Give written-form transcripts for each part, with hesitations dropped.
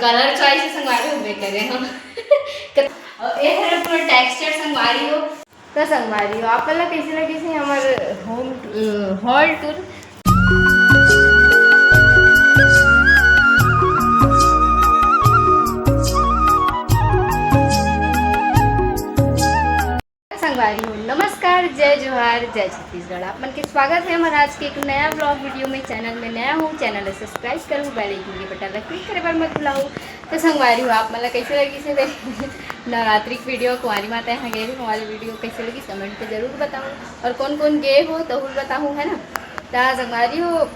Colour choice संगवारी हो करे हम और ये हर पूरा टेक्सचर संगवारी हो तो संगवारी हो आपला कैसे लगे से हमारे होम हॉल टूर संगवारी हो। नमस्कार, जय जोहार, जय छत्तीसगढ़। आप मन के स्वागत है हमारा आज के एक नया ब्लॉग वीडियो में। चैनल में नया हूँ, चैनल सब्सक्राइब करूँ, बेल आइकन के बटन पर क्लिक करे पर मत भुलाऊँ। तो संगवारी हो आप मतलब कैसे लगी से नवरात्रि की वीडियो कुंवारी माता यहाँ गए थे, हमारी वीडियो कैसे लगी कमेंट पे जरूर बताऊँ और कौन कौन गए हो तो बताऊँ, है ना। तो संगवारी हो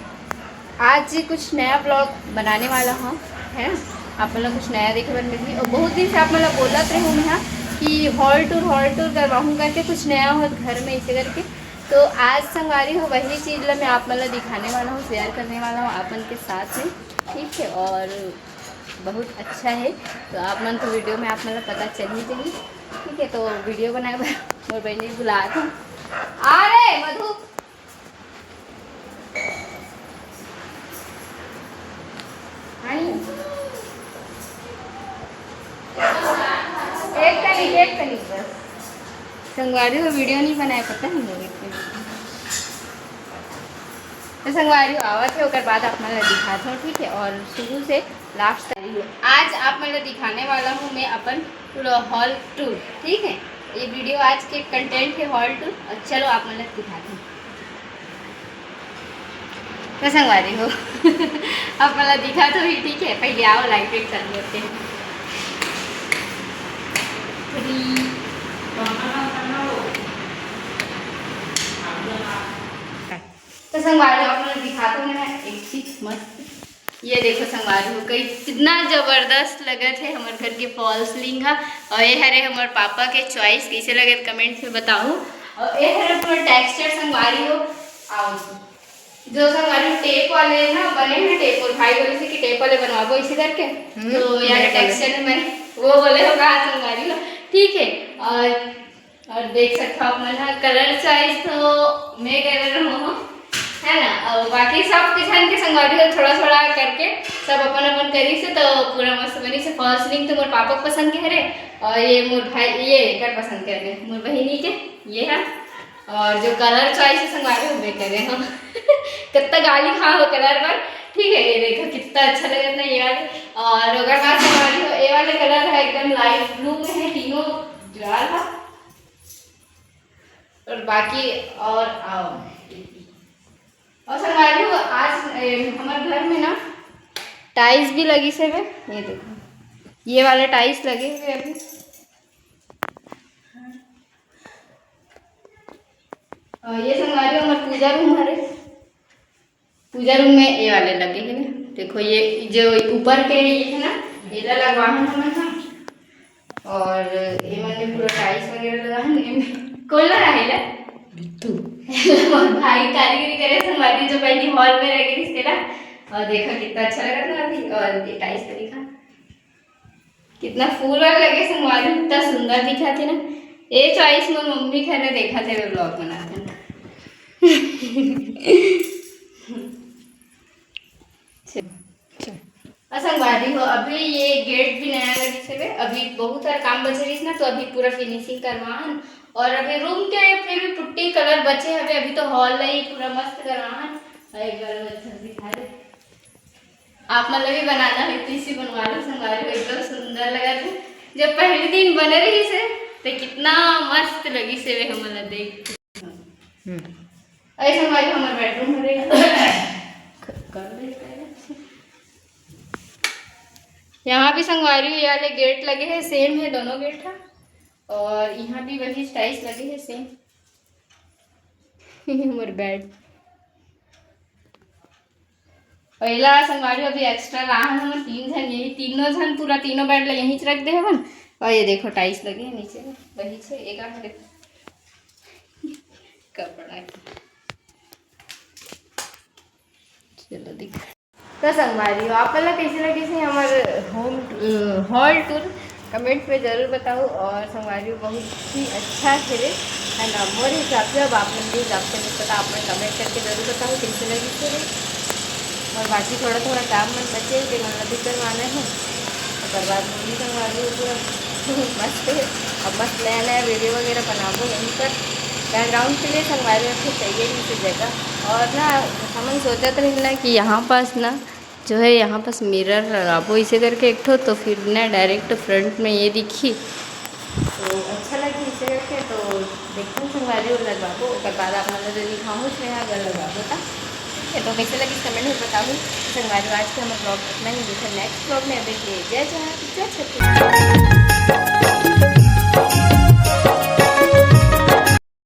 आज कुछ नया ब्लॉग बनाने वाला हूँ, है ना। आप मतलब कुछ नया देखे पर मिली और बहुत दिन से आप मतलब बोलते रहे हूँ यहाँ कि हॉल टूर करवाऊँ करके कुछ नया हो घर में इसे करके। तो आज संगवारी हो वही चीज़ मैं आप मतलब दिखाने वाला हूँ, शेयर करने वाला हूँ आप मन के साथ में, ठीक है। और बहुत अच्छा है तो आप मन तो वीडियो में आप मतलब पता चल ही जाएगी, ठीक है। तो वीडियो बनाए मोर बहन बुला था आ रे मधु एक तनिक बस संगवारी हो वीडियो नहीं बनाए पता नहीं लोग तो संगवारी हो आवत है और बाद आप मतलब दिखाता हूँ, ठीक है। और शुरू से लास्ट तक आज आप मतलब दिखाने वाला हूँ मैं अपन पूरा हॉल टूर, ठीक है। ये वीडियो आज के कंटेंट है हॉल टूर और चलो आप मतलब दिखाते हैं तो संगवारी हो आप मतलब दिखा तो ही, ठीक है। पहले आओ लाइट वेट कर लेते हैं। तो संगवारी आप लोग दिखाता हूँ मैं एक चीज मस्त। ये देखो संगवारी हो कई कितना जबरदस्त लगे थे हमारे घर के फॉल्स लिंग और ये हरे हमारे पापा के चॉइस कैसे लगे कमेंट में बताऊँ। और ये हरे पूरा टेक्सचर संगवारी हो आओ जो संगवारी टेप वाले ना बने हैं, टेप और भाई बोले थे कि टेप वाले बनवाबो इसी करके तो यार टेक्सचर में वो बोले हो कहा संगवारी हो, ठीक है। और देख सकते हो अपना कलर चॉइस तो मैं कह रहा हूँ, है ना। और बाकी सब किसान के संगवारी हो थोड़ा थोड़ा करके सब अपन अपन करी से तो पूरा मस्त बनी से। फॉल्स लिंग तो मोर पापा को पसंद के हरे और ये मोर भाई ये कर पसंद कर रहे मोर बहिनी के ये है। और जो कलर चॉइस है संगवारी हो वे कर रहे हम कितना गाली खा हो कलर पर, ठीक है। ये देखो कितना अच्छा लगा ना ये वाले। और अगर बात संगवारी हो ये वाले कलर है एकदम लाइट ब्लू में है, तीनों जुड़ा था। और बाकी और संगवारी हो आज हमारे घर में ना टाइल्स भी लगी से वे, ये देखो ये वाले टाइल्स लगे हुए अभी। और ये संगवारी हो हमारे पूजा रूम हमारे पूजा रूम में ये वाले लगे हैं ना। देखो ये जो ऊपर के ये है ना ये लगवा हमारे और ये मैंने पूरा टाइल्स वगैरह लगा है कौन लगा है भाई कारीगरी करे संगवारी जो पहली हॉल में रह गई थी ना। और देखा कितना अच्छा लगा था अभी। और ये टाइल्स पे दिखा कितना फूल और लगे संगवारी इतना सुंदर दिखा थे ना। ये चॉइस में मम्मी खाने देखा थे वे ब्लॉग बनाते संगवारी हो अभी ये गेट भी नया लगी से अभी बहुत सारा काम बचे रही ना तो अभी पूरा फिनिशिंग करवान। और अभी रूम के फिर भी पुट्टी कलर बचे हैं अभी तो हॉल ही पूरा मस्त करवान। एक बार अच्छा दिखा दे आप मतलब भी बनाना है इसी बनवा लो संगवारी हो एकदम सुंदर लगा थे जब पहले दिन बने रही से तो कितना मस्त लगी से वे हम मतलब देख ऐसा हमारे हमारे बेडरूम में यहाँ भी संगवारी हुई वाले गेट लगे हैं सेम है दोनों गेट है। और यहाँ भी वही टाइल्स लगे हैं सेम हमारे बेड। पहला संगवारी अभी एक्स्ट्रा रहा हम 3 जन यही तीनों जन पूरा तीनों बेड यहीं रख दे हन। और ये देखो टाइल्स लगे हैं नीचे में वही से एक कपड़ा चलो दिख तो संगवारी हो आप मतलब कैसे लगे से हमारे होम हॉल टूर कमेंट पे ज़रूर बताओ। और संगवारी बहुत ही अच्छा खेले है ना मोर हिसाब से। अब आप लोग के हिसाब से नहीं पता आप लोग कमेंट करके ज़रूर बताओ कैसे लगी खेले। और बाकी थोड़ा थोड़ा काम मन बचे कि मतलब भी करवाना है ओकर बाद मूवी संगवारी हो पूरा मस्त है। अब मस्त नया नया वीडियो वगैरह बनाबो यहीं पर। बैकग्राउंड के लिए संगवारी रखे चाहिए इसी जगह। और ना हमन सोचत रही ना कि यहाँ पास ना जो है यहाँ पास मिरर लगाबो इसे करके एक ठो, तो फिर ना डायरेक्ट फ्रंट में ये दिखी तो अच्छा लगी इसे करके। तो देखते हैं संगवारी और लगवाबो, उसके बाद आप मतलब जो दिखाऊँ उसमें अगर लगवाबो था ठीक है। तो कैसे लगी कमेंट में बताऊँ। संगवारी आज के हमारे ब्लॉग इतना ही, दिखा नेक्स्ट ब्लॉग में। अभी जय जय छत्तीसगढ़।